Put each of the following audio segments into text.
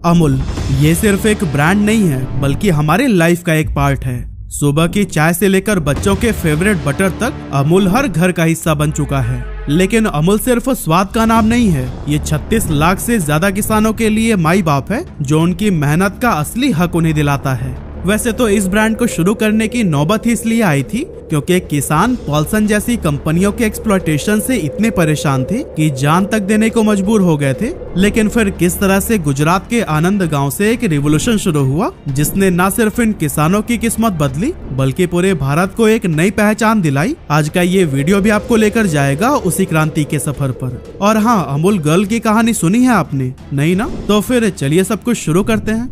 अमूल ये सिर्फ एक ब्रांड नहीं है बल्कि हमारे लाइफ का एक पार्ट है। सुबह की चाय से लेकर बच्चों के फेवरेट बटर तक अमूल हर घर का हिस्सा बन चुका है। लेकिन अमूल सिर्फ स्वाद का नाम नहीं है, ये 36 लाख से ज्यादा किसानों के लिए माई बाप है जो उनकी मेहनत का असली हक उन्हें दिलाता है। वैसे तो इस ब्रांड को शुरू करने की नौबत ही इसलिए आई थी क्योंकि किसान पॉल्सन जैसी कंपनियों के एक्सप्लॉयटेशन से इतने परेशान थे कि जान तक देने को मजबूर हो गए थे। लेकिन फिर किस तरह से गुजरात के आनंद गांव से एक रिवॉल्यूशन शुरू हुआ जिसने न सिर्फ इन किसानों की किस्मत बदली बल्कि पूरे भारत को एक नई पहचान दिलाई। आज का ये वीडियो भी आपको लेकर जाएगा उसी क्रांति के सफर पर। और हाँ, अमूल गर्ल की कहानी सुनी है आपने? नहीं ना? तो फिर चलिए सब कुछ शुरू करते हैं।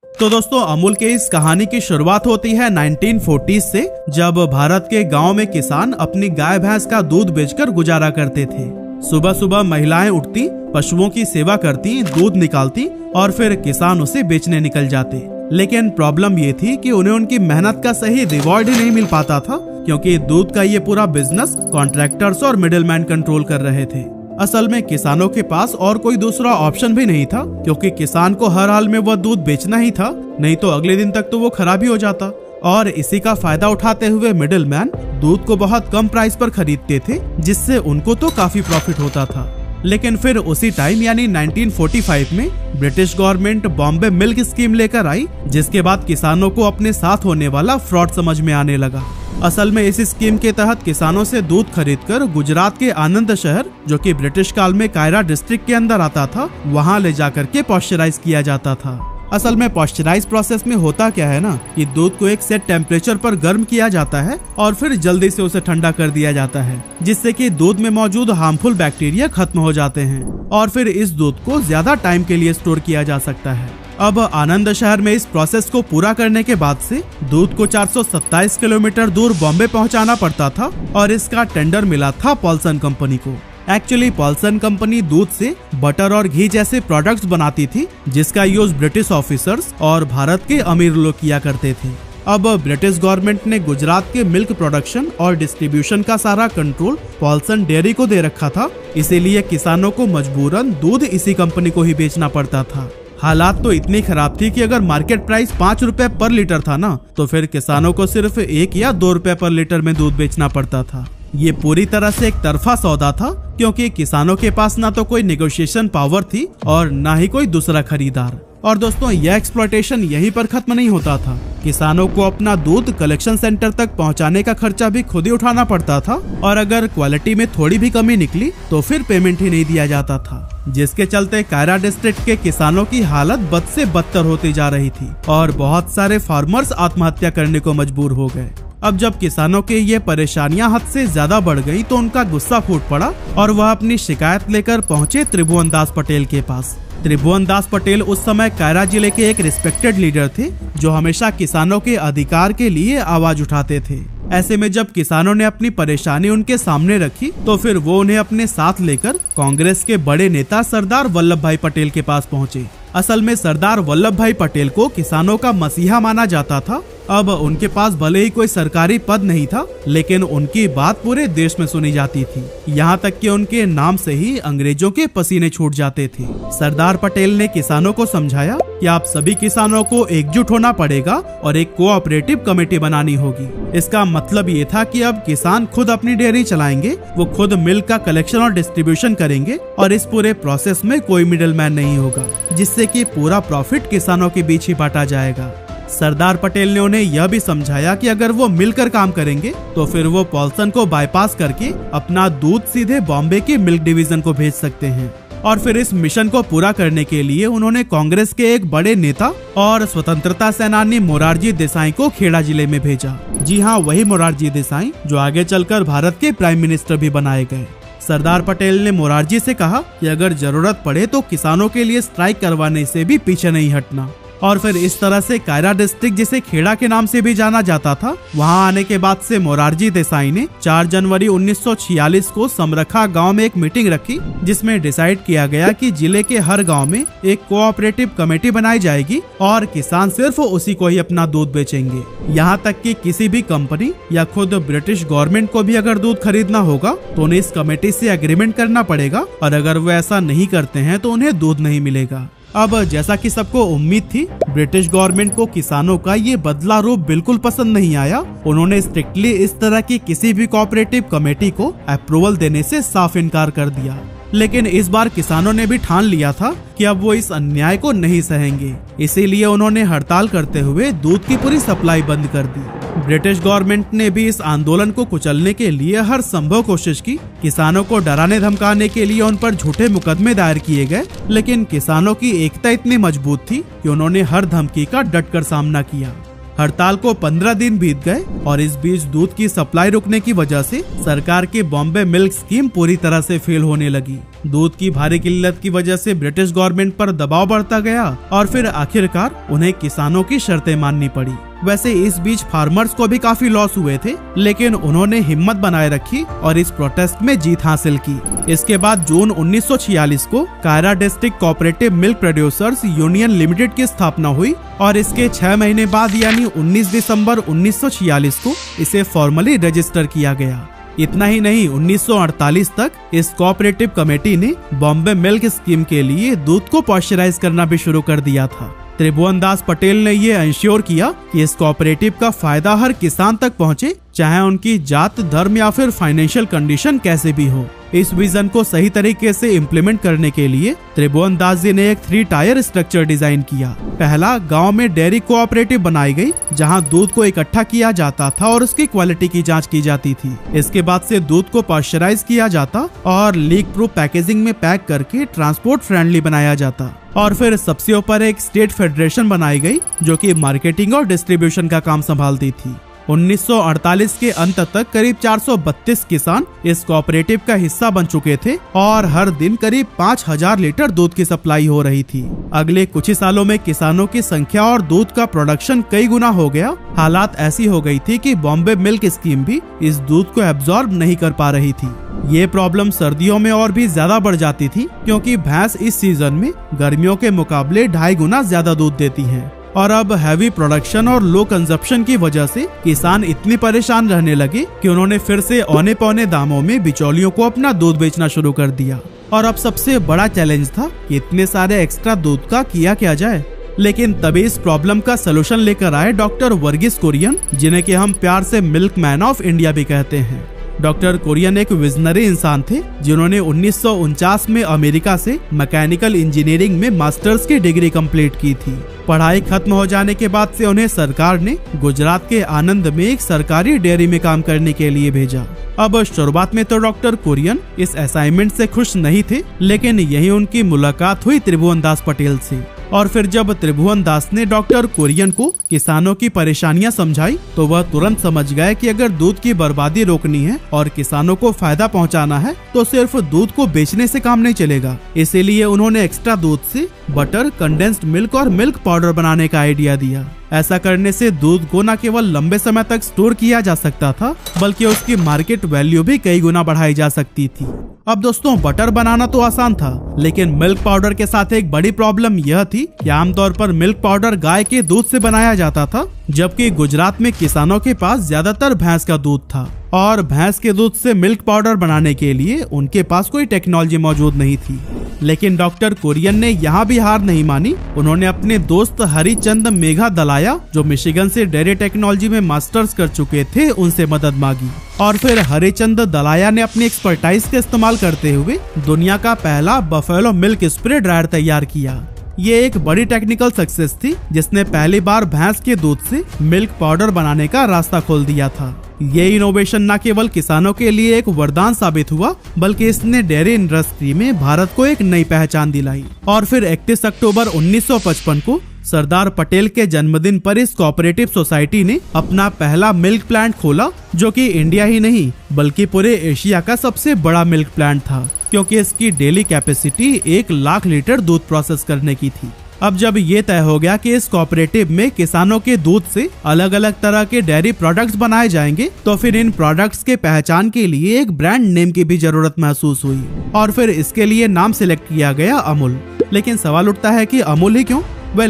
तो दोस्तों, अमूल के इस कहानी की शुरुआत होती है 1940s से, जब भारत के गांव में किसान अपनी गाय भैंस का दूध बेचकर गुजारा करते थे। सुबह सुबह महिलाएं उठती, पशुओं की सेवा करती, दूध निकालती और फिर किसान उसे बेचने निकल जाते। लेकिन प्रॉब्लम ये थी कि उन्हें उनकी मेहनत का सही रिवॉर्ड ही नहीं मिल पाता था क्योंकि दूध का ये पूरा बिजनेस कॉन्ट्रैक्टर्स और मिडिलमैन कंट्रोल कर रहे थे। असल में किसानों के पास और कोई दूसरा ऑप्शन भी नहीं था क्योंकि किसान को हर हाल में वह दूध बेचना ही था, नहीं तो अगले दिन तक तो वो खराब ही हो जाता। और इसी का फायदा उठाते हुए मिडिलमैन दूध को बहुत कम प्राइस पर खरीदते थे जिससे उनको तो काफी प्रॉफिट होता था। लेकिन फिर उसी टाइम यानी 1945 में British government Bombay milk scheme लेकर आई जिसके बाद किसानों को अपने साथ होने वाला फ्रॉड समझ में आने लगा। असल में इस स्कीम के तहत किसानों से दूध खरीदकर गुजरात के आनंद शहर, जो कि ब्रिटिश काल में कायरा डिस्ट्रिक्ट के अंदर आता था, वहां ले जाकर के पॉस्चराइज किया जाता था। असल में पॉस्चराइज प्रोसेस में होता क्या है ना कि दूध को एक सेट टेम्परेचर पर गर्म किया जाता है और फिर जल्दी से उसे ठंडा कर दिया जाता है जिससे कि दूध में मौजूद हार्मफुल बैक्टीरिया खत्म हो जाते हैं और फिर इस दूध को ज्यादा टाइम के लिए स्टोर किया जा सकता है। अब आनंद शहर में इस प्रोसेस को पूरा करने के बाद से दूध को 427 किलोमीटर दूर बॉम्बे पहुंचाना पड़ता था और इसका टेंडर मिला था पॉल्सन कंपनी को। एक्चुअली पॉल्सन कंपनी दूध से बटर और घी जैसे प्रोडक्ट्स बनाती थी जिसका यूज ब्रिटिश ऑफिसर्स और भारत के अमीर लोग किया करते थे। अब ब्रिटिश गवर्नमेंट ने गुजरात के मिल्क प्रोडक्शन और डिस्ट्रीब्यूशन का सारा कंट्रोल पॉल्सन डेयरी को दे रखा था, इसीलिए किसानों को मजबूरन दूध इसी कंपनी को ही बेचना पड़ता था। हालात तो इतनी खराब थी कि अगर मार्केट प्राइस 5 रुपए पर लीटर था ना तो फिर किसानों को सिर्फ 1 या 2 रुपए पर लीटर में दूध बेचना पड़ता था। ये पूरी तरह से एक तरफा सौदा था क्योंकि किसानों के पास ना तो कोई नेगोशिएशन पावर थी और ना ही कोई दूसरा खरीदार। और दोस्तों, यह एक्सप्लॉयटेशन यहीं पर खत्म नहीं होता था। किसानों को अपना दूध कलेक्शन सेंटर तक पहुंचाने का खर्चा भी खुद ही उठाना पड़ता था और अगर क्वालिटी में थोड़ी भी कमी निकली तो फिर पेमेंट ही नहीं दिया जाता था, जिसके चलते कायरा डिस्ट्रिक्ट के किसानों की हालत बद से बदतर होती जा रही थी और बहुत सारे फार्मर्स आत्महत्या करने को मजबूर हो गए। अब जब किसानों के ये परेशानियां हद से ज्यादा बढ़ गई तो उनका गुस्सा फूट पड़ा और वह अपनी शिकायत लेकर पहुंचे त्रिभुवन दास पटेल के पास। त्रिभुवन दास पटेल उस समय कायरा जिले के एक रिस्पेक्टेड लीडर थे जो हमेशा किसानों के अधिकार के लिए आवाज उठाते थे। ऐसे में जब किसानों ने अपनी परेशानी उनके सामने रखी तो फिर वो उन्हें अपने साथ लेकर कांग्रेस के बड़े नेता सरदार वल्लभ भाई पटेल के पास पहुंचे। असल में सरदार वल्लभ भाई पटेल को किसानों का मसीहा माना जाता था। अब उनके पास भले ही कोई सरकारी पद नहीं था लेकिन उनकी बात पूरे देश में सुनी जाती थी, यहाँ तक कि उनके नाम से ही अंग्रेजों के पसीने छूट जाते थे। सरदार पटेल ने किसानों को समझाया कि आप सभी किसानों को एकजुट होना पड़ेगा और एक कोऑपरेटिव कमेटी बनानी होगी। इसका मतलब ये था कि अब किसान खुद अपनी डेयरी चलाएंगे, वो खुद मिल्क का कलेक्शन और डिस्ट्रीब्यूशन करेंगे और इस पूरे प्रोसेस में कोई मिडिलमैन नहीं होगा जिससे कि पूरा प्रॉफिट किसानों के बीच ही बांटा जाएगा। सरदार पटेल ने उन्हें यह भी समझाया कि अगर वो मिलकर काम करेंगे तो फिर वो पॉल्सन को बाईपास करके अपना दूध सीधे बॉम्बे के मिल्क डिवीजन को भेज सकते हैं। और फिर इस मिशन को पूरा करने के लिए उन्होंने कांग्रेस के एक बड़े नेता और स्वतंत्रता सेनानी मोरारजी देसाई को खेड़ा जिले में भेजा। जी हाँ, वही मोरारजी देसाई जो आगे चलकर भारत के प्राइम मिनिस्टर भी बनाए गए। सरदार पटेल ने मोरारजी से कहा कि अगर जरूरत पड़े तो किसानों के लिए स्ट्राइक करवाने से भी पीछे नहीं हटना। और फिर इस तरह से कायरा डिस्ट्रिक्ट, जिसे खेड़ा के नाम से भी जाना जाता था, वहां आने के बाद से मोरारजी देसाई ने 4 जनवरी 1946 को समरखा गांव में एक मीटिंग रखी, जिसमें डिसाइड किया गया कि जिले के हर गांव में एक कोऑपरेटिव कमेटी बनाई जाएगी और किसान सिर्फ उसी को ही अपना दूध बेचेंगे। यहाँ तक कि किसी भी कंपनी या खुद ब्रिटिश गवर्नमेंट को भी अगर दूध खरीदना होगा तो उन्हें इस कमेटी से एग्रीमेंट करना पड़ेगा, और अगर वो ऐसा नहीं करते हैं तो उन्हें दूध नहीं मिलेगा। अब जैसा कि सबको उम्मीद थी, ब्रिटिश गवर्नमेंट को किसानों का ये बदला रूप बिल्कुल पसंद नहीं आया। उन्होंने स्ट्रिक्टली इस तरह की किसी भी कोऑपरेटिव कमेटी को अप्रूवल देने से साफ इनकार कर दिया। लेकिन इस बार किसानों ने भी ठान लिया था कि अब वो इस अन्याय को नहीं सहेंगे, इसीलिए उन्होंने हड़ताल करते हुए दूध की पूरी सप्लाई बंद कर दी। ब्रिटिश गवर्नमेंट ने भी इस आंदोलन को कुचलने के लिए हर संभव कोशिश की। किसानों को डराने धमकाने के लिए उन पर झूठे मुकदमे दायर किए गए, लेकिन किसानों की एकता इतनी मजबूत थी कि उन्होंने हर धमकी का डटकर सामना किया। हड़ताल को 15 दिन बीत गए और इस बीच दूध की सप्लाई रुकने की वजह से सरकार की बॉम्बे मिल्क स्कीम पूरी तरह से फेल होने लगी। दूध की भारी किल्लत की वजह से ब्रिटिश गवर्नमेंट पर दबाव बढ़ता गया और फिर आखिरकार उन्हें किसानों की शर्तें माननी पड़ी। वैसे इस बीच फार्मर्स को भी काफी लॉस हुए थे, लेकिन उन्होंने हिम्मत बनाए रखी और इस प्रोटेस्ट में जीत हासिल की। इसके बाद जून 1946 को Kaira district cooperative milk producers union limited की स्थापना हुई और इसके 6 महीने बाद यानी 19 दिसंबर 1946 को इसे फॉर्मली रजिस्टर किया गया। इतना ही नहीं, 1948 तक इस कोऑपरेटिव कमेटी ने बॉम्बे मिल्क स्कीम के लिए दूध को पॉस्चराइज करना भी शुरू कर दिया था। त्रिभुवन दास पटेल ने ये इंश्योर किया कि इस कोऑपरेटिव का फायदा हर किसान तक पहुंचे, चाहे उनकी जात, धर्म या फिर फाइनेंशियल कंडीशन कैसे भी हो। इस विजन को सही तरीके से इम्प्लीमेंट करने के लिए त्रिभुवन दास जी ने एक 3 टायर स्ट्रक्चर डिजाइन किया। पहला, गांव में डेयरी कोऑपरेटिव बनाई गई, जहां दूध को इकट्ठा किया जाता था और उसकी क्वालिटी की जांच की जाती थी। इसके बाद से दूध को पॉस्चराइज किया जाता और लीक प्रूफ पैकेजिंग में पैक करके ट्रांसपोर्ट फ्रेंडली बनाया जाता। और फिर सबसे ऊपर एक स्टेट फेडरेशन बनाई गई, जो कि मार्केटिंग और डिस्ट्रीब्यूशन का काम संभालती थी। 1948 के अंत तक करीब 432 किसान इस कोऑपरेटिव का हिस्सा बन चुके थे और हर दिन करीब 5000 लीटर दूध की सप्लाई हो रही थी। अगले कुछ ही सालों में किसानों की संख्या और दूध का प्रोडक्शन कई गुना हो गया। हालात ऐसी हो गई थी कि बॉम्बे मिल्क स्कीम भी इस दूध को एब्जॉर्ब नहीं कर पा रही थी। ये प्रॉब्लम सर्दियों में और भी ज्यादा बढ़ जाती थी, क्योंकि भैंस इस सीजन में गर्मियों के मुकाबले 2.5 गुना ज्यादा दूध देती है। और अब हैवी प्रोडक्शन और लो कंजप्शन की वजह से किसान इतने परेशान रहने लगे कि उन्होंने फिर से औने पौने दामों में बिचौलियों को अपना दूध बेचना शुरू कर दिया। और अब सबसे बड़ा चैलेंज था कि इतने सारे एक्स्ट्रा दूध का किया क्या जाए। लेकिन तभी इस प्रॉब्लम का सलूशन लेकर आए डॉक्टर वर्गीस कुरियन, जिन्हें कि हम प्यार से मिल्क मैन ऑफ इंडिया भी कहते हैं। डॉक्टर कुरियन एक विजनरी इंसान थे, जिन्होंने 1949 में अमेरिका से मैकेनिकल इंजीनियरिंग में मास्टर्स की डिग्री कंप्लीट की थी। पढ़ाई खत्म हो जाने के बाद से उन्हें सरकार ने गुजरात के आनंद में एक सरकारी डेयरी में काम करने के लिए भेजा। अब शुरुआत में तो डॉक्टर कुरियन इस असाइनमेंट से खुश नहीं थे, लेकिन यही उनकी मुलाकात हुई त्रिभुवन दास पटेल से। और फिर जब त्रिभुवन दास ने डॉक्टर कुरियन को किसानों की परेशानियां समझाई, तो वह तुरंत समझ गए कि अगर दूध की बर्बादी रोकनी है और किसानों को फायदा पहुंचाना है, तो सिर्फ दूध को बेचने से काम नहीं चलेगा। इसीलिए उन्होंने एक्स्ट्रा दूध से बटर, कंडेंस्ड मिल्क और मिल्क पाउडर बनाने का आइडिया दिया। ऐसा करने से दूध को न केवल लंबे समय तक स्टोर किया जा सकता था, बल्कि उसकी मार्केट वैल्यू भी कई गुना बढ़ाई जा सकती थी। अब दोस्तों, बटर बनाना तो आसान था, लेकिन मिल्क पाउडर के साथ एक बड़ी प्रॉब्लम यह थी कि आमतौर पर मिल्क पाउडर गाय के दूध से बनाया जाता था, जबकि गुजरात में किसानों के पास ज्यादातर भैंस का दूध था और भैंस के दूध से मिल्क पाउडर बनाने के लिए उनके पास कोई टेक्नोलॉजी मौजूद नहीं थी। लेकिन डॉक्टर कुरियन ने यहाँ भी हार नहीं मानी। उन्होंने अपने दोस्त हरिचंद मेघा दलाया, जो मिशिगन से डेयरी टेक्नोलॉजी में मास्टर्स कर चुके थे, उनसे मदद मांगी। और फिर हरिचंद दलाया ने अपनी एक्सपर्टाइज का इस्तेमाल करते हुए दुनिया का पहला बफेलो मिल्क स्प्रे ड्रायर तैयार किया। ये एक बड़ी टेक्निकल सक्सेस थी, जिसने पहली बार भैंस के दूध से मिल्क पाउडर बनाने का रास्ता खोल दिया था। ये इनोवेशन न केवल किसानों के लिए एक वरदान साबित हुआ, बल्कि इसने डेयरी इंडस्ट्री में भारत को एक नई पहचान दिलाई। और फिर 31 अक्टूबर 1955 को सरदार पटेल के जन्मदिन पर इस कोऑपरेटिव सोसाइटी ने अपना पहला मिल्क प्लांट खोला, जो कि इंडिया ही नहीं बल्कि पूरे एशिया का सबसे बड़ा मिल्क प्लांट था, क्योंकि इसकी डेली कैपेसिटी 1 लाख लीटर दूध प्रोसेस करने की थी। अब जब ये तय हो गया कि इस कोऑपरेटिव में किसानों के दूध से अलग अलग तरह के डेयरी प्रोडक्ट्स बनाए जाएंगे, तो फिर इन प्रोडक्ट्स के पहचान के लिए एक ब्रांड नेम की भी जरूरत महसूस हुई और फिर इसके लिए नाम सिलेक्ट किया गया अमूल। लेकिन सवाल उठता है कि अमूल ही क्यों?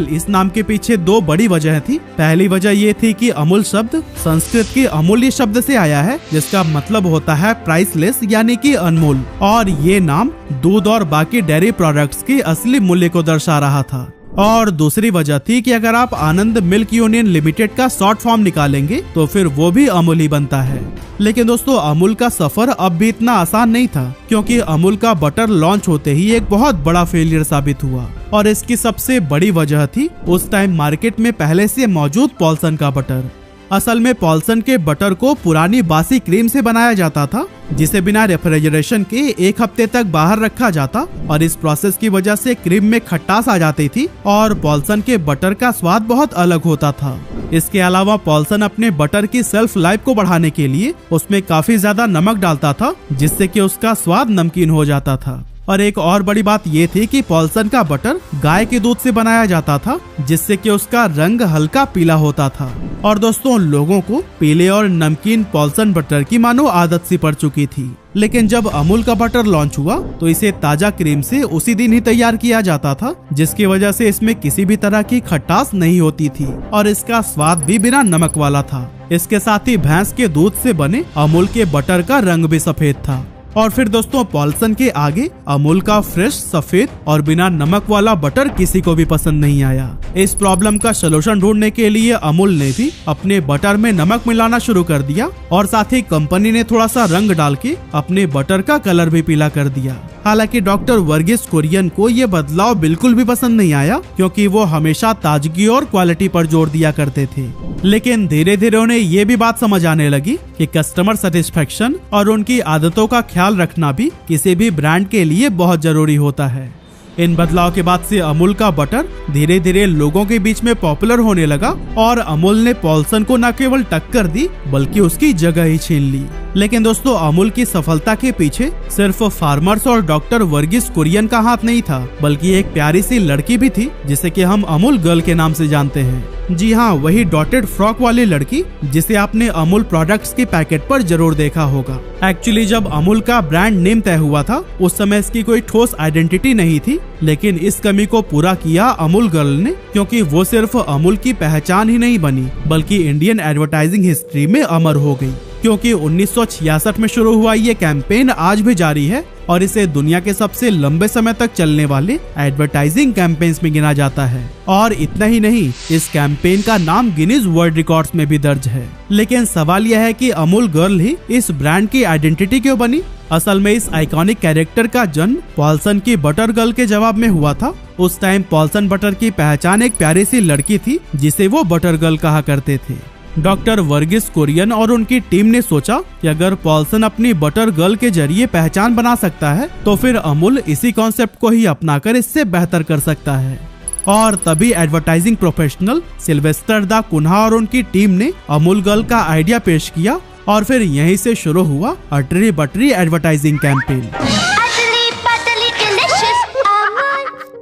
इस नाम के पीछे दो बड़ी वजह थी। पहली वजह ये थी कि अमूल शब्द संस्कृत के अमूल्य शब्द से आया है, जिसका मतलब होता है प्राइसलेस यानी कि अनमोल, और ये नाम दूध और बाकी डेयरी प्रोडक्ट्स के असली मूल्य को दर्शा रहा था। और दूसरी वजह थी कि अगर आप आनंद मिल्क यूनियन लिमिटेड का शॉर्ट फॉर्म निकालेंगे तो फिर वो भी अमूल ही बनता है। लेकिन दोस्तों, अमूल का सफर अब भी इतना आसान नहीं था, क्योंकि अमूल का बटर लॉन्च होते ही एक बहुत बड़ा फेलियर साबित हुआ। और इसकी सबसे बड़ी वजह थी उस टाइम मार्केट में पहले से मौजूद पॉल्सन का बटर। असल में पॉल्सन के बटर को पुरानी बासी क्रीम से बनाया जाता था, जिसे बिना रेफ्रिजरेशन के 1 हफ्ते तक बाहर रखा जाता, और इस प्रोसेस की वजह से क्रीम में खटास आ जाती थी और पॉल्सन के बटर का स्वाद बहुत अलग होता था। इसके अलावा पॉल्सन अपने बटर की सेल्फ लाइफ को बढ़ाने के लिए उसमें काफी ज्यादा नमक डालता था, जिससे कि उसका स्वाद नमकीन हो जाता था। और एक और बड़ी बात ये थी कि पॉल्सन का बटर गाय के दूध से बनाया जाता था, जिससे कि उसका रंग हल्का पीला होता था। और दोस्तों, लोगों को पीले और नमकीन पॉल्सन बटर की मानो आदत सी पड़ चुकी थी। लेकिन जब अमूल का बटर लॉन्च हुआ तो इसे ताजा क्रीम से उसी दिन ही तैयार किया जाता था, जिसकी वजह से इसमें किसी भी तरह की खटास नहीं होती थी और इसका स्वाद भी बिना नमक वाला था। इसके साथ ही भैंस के दूध से बने अमूल के बटर का रंग भी सफेद था। और फिर दोस्तों, पॉल्सन के आगे अमूल का फ्रेश सफेद और बिना नमक वाला बटर किसी को भी पसंद नहीं आया। इस प्रॉब्लम का सलूशन ढूंढने के लिए अमूल ने भी अपने बटर में नमक मिलाना शुरू कर दिया, और साथ ही कंपनी ने थोड़ा सा रंग डाल के अपने बटर का कलर भी पीला कर दिया। हालांकि डॉक्टर वर्गीस कुरियन को ये बदलाव बिल्कुल भी पसंद नहीं आया, क्योंकि वो हमेशा ताजगी और क्वालिटी पर जोर दिया करते थे। लेकिन धीरे धीरे उन्हें ये भी बात समझ आने लगी कि कस्टमर सेटिस्फेक्शन और उनकी आदतों का ख्याल रखना भी किसी भी ब्रांड के लिए बहुत जरूरी होता है। इन बदलाव के बाद से अमूल का बटर धीरे धीरे लोगों के बीच में पॉपुलर होने लगा, और अमूल ने पॉल्सन को न केवल टक्कर दी बल्कि उसकी जगह ही छीन ली। लेकिन दोस्तों, अमूल की सफलता के पीछे सिर्फ फार्मर्स और डॉक्टर वर्गीस कुरियन का हाथ नहीं था, बल्कि एक प्यारी सी लड़की भी थी, जिसे कि हम अमूल गर्ल के नाम से जानते हैं। जी हाँ, वही डॉटेड फ्रॉक वाली लड़की जिसे आपने अमूल प्रोडक्ट्स के पैकेट पर जरूर देखा होगा। एक्चुअली जब अमूल का ब्रांड नेम तय हुआ था उस समय इसकी कोई ठोस आइडेंटिटी नहीं थी, लेकिन इस कमी को पूरा किया अमूल गर्ल ने, क्योंकि वो सिर्फ अमूल की पहचान ही नहीं बनी बल्कि इंडियन एडवर्टाइजिंग हिस्ट्री में अमर हो गई। क्योंकि 1966 में शुरू हुआ ये कैंपेन आज भी जारी है और इसे दुनिया के सबसे लंबे समय तक चलने वाले एडवर्टाइजिंग कैंपेन्स में गिना जाता है। और इतना ही नहीं, इस कैंपेन का नाम गिनीज वर्ल्ड रिकॉर्ड्स में भी दर्ज है। लेकिन सवाल यह है कि अमूल गर्ल ही इस ब्रांड की आइडेंटिटी क्यों बनी? असल में इस आइकॉनिक कैरेक्टर का जन्म पॉल्सन की बटर गर्ल के जवाब में हुआ था। उस टाइम पॉल्सन बटर की पहचान एक प्यारी सी लड़की थी जिसे वो बटर गर्ल कहा करते थे। डॉक्टर वर्गीस कुरियन और उनकी टीम ने सोचा कि अगर पॉल्सन अपनी बटर गर्ल के जरिए पहचान बना सकता है तो फिर अमूल इसी कॉन्सेप्ट को ही अपनाकर इससे बेहतर कर सकता है। और तभी एडवर्टाइजिंग प्रोफेशनल सिल्वेस्टर दा कुन्हा और उनकी टीम ने अमूल गर्ल का आइडिया पेश किया, और फिर यहीं से शुरू हुआ अटरी बटरी एडवर्टाइजिंग कैंपेन।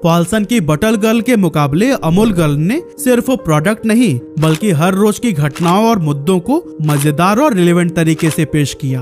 पॉल्सन की बटर गर्ल के मुकाबले अमूल गर्ल ने सिर्फ प्रोडक्ट नहीं बल्कि हर रोज की घटनाओं और मुद्दों को मजेदार और रिलेवेंट तरीके से पेश किया।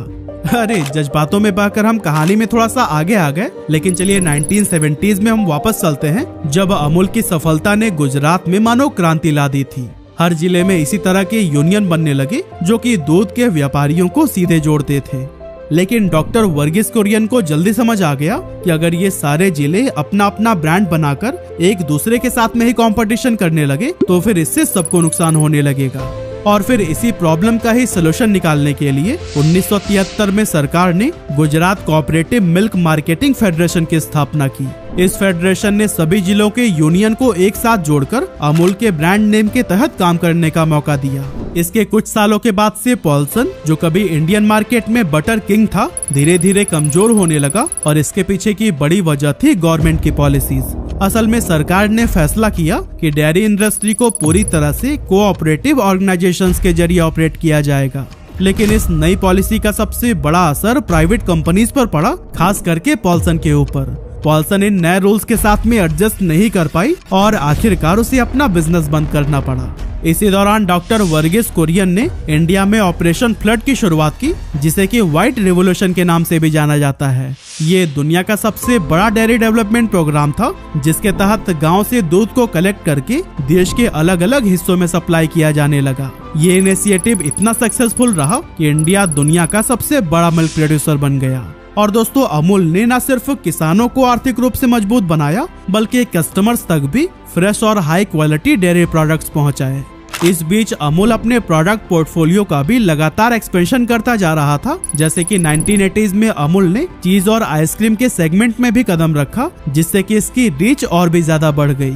अरे, जज्बातों में बहकर हम कहानी में थोड़ा सा आगे आ गए, लेकिन चलिए 1970s में हम वापस चलते हैं, जब अमूल की सफलता ने गुजरात में मानो क्रांति ला दी थी। हर जिले में इसी तरह के यूनियन बनने लगे जो कि दूध के व्यापारियों को सीधे जोड़ते थे। लेकिन डॉक्टर वर्गीस कुरियन को जल्दी समझ आ गया कि अगर ये सारे जिले अपना अपना ब्रांड बनाकर एक दूसरे के साथ में ही कंपटीशन करने लगे तो फिर इससे सबको नुकसान होने लगेगा। और फिर इसी प्रॉब्लम का ही सलूशन निकालने के लिए 1973 में सरकार ने Gujarat cooperative milk marketing federation की स्थापना की। इस फेडरेशन ने सभी जिलों के यूनियन को एक साथ जोड़कर अमूल के ब्रांड नेम के तहत काम करने का मौका दिया। इसके कुछ सालों के बाद से पॉल्सन, जो कभी इंडियन मार्केट में बटर किंग था, धीरे धीरे कमजोर होने लगा, और इसके पीछे की बड़ी वजह थी गवर्नमेंट की पॉलिसीज। असल में सरकार ने फैसला किया कि डेयरी इंडस्ट्री को पूरी तरह से कोऑपरेटिव ऑर्गेनाइजेशंस के जरिए ऑपरेट किया जाएगा। लेकिन इस नई पॉलिसी का सबसे बड़ा असर प्राइवेट कंपनीज पर पड़ा, खास करके पॉल्सन के ऊपर। पॉल्सन इन नए रूल्स के साथ में एडजस्ट नहीं कर पाई और आखिरकार उसे अपना बिजनेस बंद करना पड़ा। इसी दौरान डॉक्टर वर्गीस कुरियन ने इंडिया में ऑपरेशन फ्लड की शुरुआत की, जिसे कि व्हाइट रिवॉल्यूशन के नाम से भी जाना जाता है। ये दुनिया का सबसे बड़ा डेयरी डेवलपमेंट प्रोग्राम था, जिसके तहत गांव से दूध को कलेक्ट करके देश के अलग अलग हिस्सों में सप्लाई किया जाने लगा। ये इनिशिएटिव इतना सक्सेसफुल रहा कि इंडिया दुनिया का सबसे बड़ा मिल्क प्रोड्यूसर बन गया। और दोस्तों, अमूल ने न सिर्फ किसानों को आर्थिक रूप से मजबूत बनाया, बल्कि कस्टमर्स तक भी फ्रेश और हाई क्वालिटी डेयरी प्रोडक्ट्स पहुंचाए। इस बीच अमूल अपने प्रोडक्ट पोर्टफोलियो का भी लगातार एक्सपेंशन करता जा रहा था। जैसे कि 1980s में अमूल ने चीज और आइसक्रीम के सेगमेंट में भी कदम रखा, जिससे कि इसकी रीच और भी ज्यादा बढ़ गई।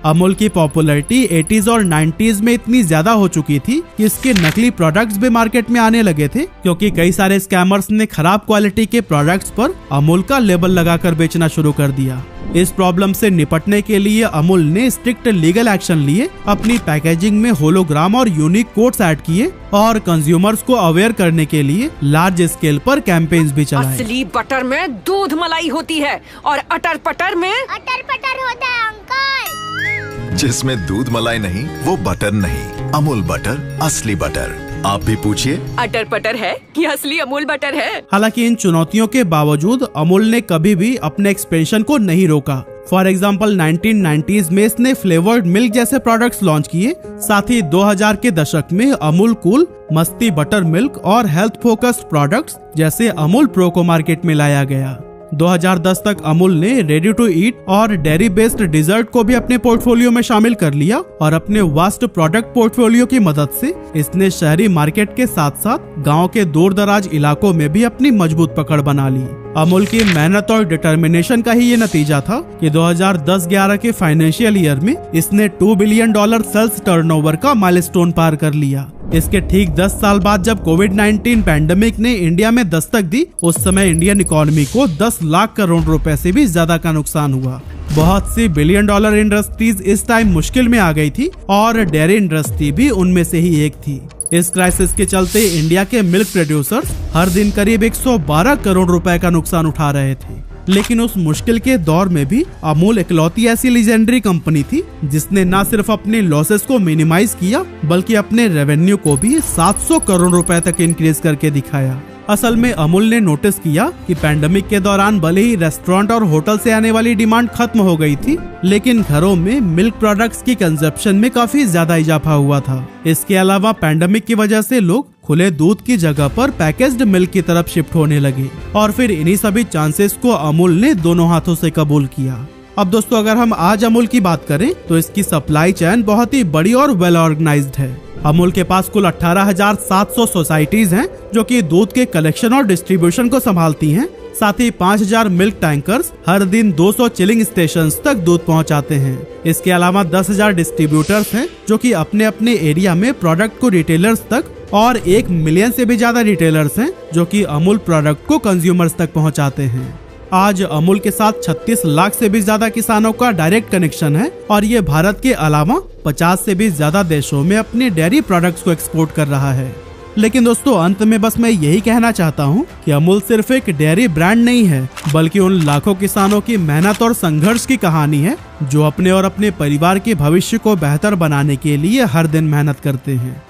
अमूल की पॉपुलैरिटी 80s और 90s में इतनी ज्यादा हो चुकी थी कि इसके नकली प्रोडक्ट्स भी मार्केट में आने लगे थे, क्योंकि कई सारे स्कैमर्स ने खराब क्वालिटी के प्रोडक्ट्स पर अमूल का लेबल लगाकर बेचना शुरू कर दिया। इस प्रॉब्लम से निपटने के लिए अमूल ने स्ट्रिक्ट लीगल एक्शन लिए, अपनी पैकेजिंग में होलोग्राम और यूनिक कोड्स ऐड किए और कंज्यूमर्स को अवेयर करने के लिए लार्ज स्केल पर कैंपेन्स भी चलाए। असली बटर में दूध मलाई होती है और अटर पटर में अटर पटर होता है अंकल। जिसमें दूध मलाई नहीं वो बटर नहीं। अमूल बटर, असली बटर। आप भी पूछिए, अटर पटर है कि असली अमूल बटर है। हालांकि इन चुनौतियों के बावजूद अमूल ने कभी भी अपने एक्सपेंशन को नहीं रोका। फॉर एग्जाम्पल 1990s में इसने फ्लेवर्ड मिल्क जैसे प्रोडक्ट्स लॉन्च किए। साथ ही 2000 के दशक में अमूल कूल, मस्ती बटर मिल्क और हेल्थ फोकस्ड प्रोडक्ट्स जैसे अमूल प्रो को मार्केट में लाया गया। 2010 तक अमूल ने रेडी टू ईट और डेयरी बेस्ड डिजर्ट को भी अपने पोर्टफोलियो में शामिल कर लिया और अपने वास्ट प्रोडक्ट पोर्टफोलियो की मदद से इसने शहरी मार्केट के साथ साथ गांव के दूर दराज इलाकों में भी अपनी मजबूत पकड़ बना ली। अमूल की मेहनत और डिटर्मिनेशन का ही ये नतीजा था कि 2010-11 के फाइनेंशियल ईयर में इसने $2 बिलियन सेल्स टर्नओवर का माइलस्टोन पार कर लिया। इसके ठीक 10 साल बाद जब कोविड-19 पैंडेमिक ने इंडिया में दस्तक दी, उस समय इंडियन इकोनॉमी को 10 लाख करोड़ रुपए से भी ज्यादा का नुकसान हुआ। बहुत सी $1 बिलियन इंडस्ट्रीज इस टाइम मुश्किल में आ गई थी और डेयरी इंडस्ट्री भी उनमें से ही एक थी। इस क्राइसिस के चलते इंडिया के मिल्क प्रोड्यूसर्स हर दिन करीब 112 करोड़ रुपए का नुकसान उठा रहे थे। लेकिन उस मुश्किल के दौर में भी अमूल इकलौती ऐसी लीजेंडरी कंपनी थी जिसने न सिर्फ अपने लॉसेस को मिनिमाइज किया, बल्कि अपने रेवेन्यू को भी 700 करोड़ रुपए तक इंक्रीज करके दिखाया। असल में अमूल ने नोटिस किया कि पैंडेमिक के दौरान भले ही रेस्टोरेंट और होटल से आने वाली डिमांड खत्म हो गई थी, लेकिन घरों में मिल्क प्रोडक्ट्स की कंजप्शन में काफी ज्यादा इजाफा हुआ था। इसके अलावा पैंडेमिक की वजह से लोग खुले दूध की जगह पर पैकेज्ड मिल्क की तरफ शिफ्ट होने लगे और फिर इन्हीं सभी चांसेस को अमूल ने दोनों हाथों से कबूल किया। अब दोस्तों, अगर हम आज अमूल की बात करें तो इसकी सप्लाई चेन बहुत ही बड़ी और वेल ऑर्गेनाइज्ड है। अमूल के पास कुल 18,700 सोसाइटीज हैं जो कि दूध के कलेक्शन और डिस्ट्रीब्यूशन को संभालती हैं। साथ ही 5,000 मिल्क टैंकर्स हर दिन 200 चिलिंग स्टेशंस तक दूध पहुंचाते हैं। इसके अलावा 10,000 डिस्ट्रीब्यूटर्स हैं जो कि अपने अपने एरिया में प्रोडक्ट को रिटेलर्स तक, और 1 मिलियन से भी ज्यादा रिटेलर्स हैं जो कि अमूल प्रोडक्ट को कंज्यूमर्स तक पहुंचाते हैं। आज अमूल के साथ 36 लाख से भी ज्यादा किसानों का डायरेक्ट कनेक्शन है और ये भारत के अलावा 50 से भी ज्यादा देशों में अपने डेयरी प्रोडक्ट्स को एक्सपोर्ट कर रहा है। लेकिन दोस्तों, अंत में बस मैं यही कहना चाहता हूँ कि अमूल सिर्फ एक डेयरी ब्रांड नहीं है, बल्कि उन लाखों किसानों की मेहनत और संघर्ष की कहानी है जो अपने और अपने परिवार के भविष्य को बेहतर बनाने के लिए हर दिन मेहनत करते हैं।